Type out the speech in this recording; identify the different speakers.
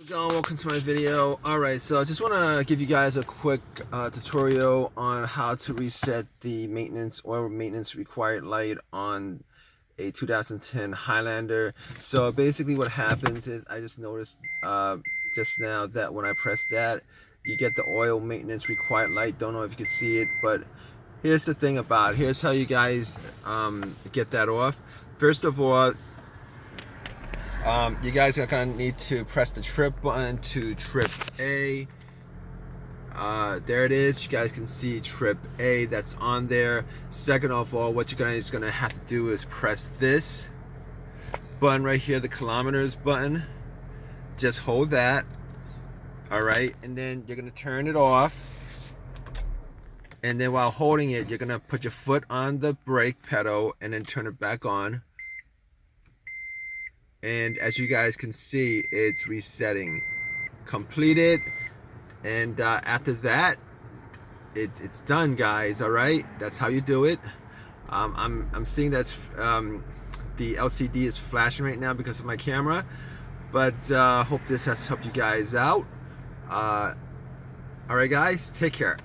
Speaker 1: Going? Welcome to my video. Alright, so I just want to give you guys a quick tutorial on how to reset the oil maintenance required light on a 2010 Highlander. So basically what happens is I just noticed just now that when I press that, you get the oil maintenance required light. Don't know if you can see it, but here's the thing about it. Here's how you guys get that off. First of all, you guys are going to need to press the trip button to trip A. There it is. You guys can see trip A that's on there. Second of all, what you're going to have to do is press this button right here, the kilometers button. Just hold that. Alright, and then you're going to turn it off. And then while holding it, you're going to put your foot on the brake pedal and then turn it back on. And as you guys can see, it's resetting. Completed. And after that, it's done, guys. All right, that's how you do it. I'm seeing that the LCD is flashing right now because of my camera, but hope this has helped you guys out. All right, guys, take care.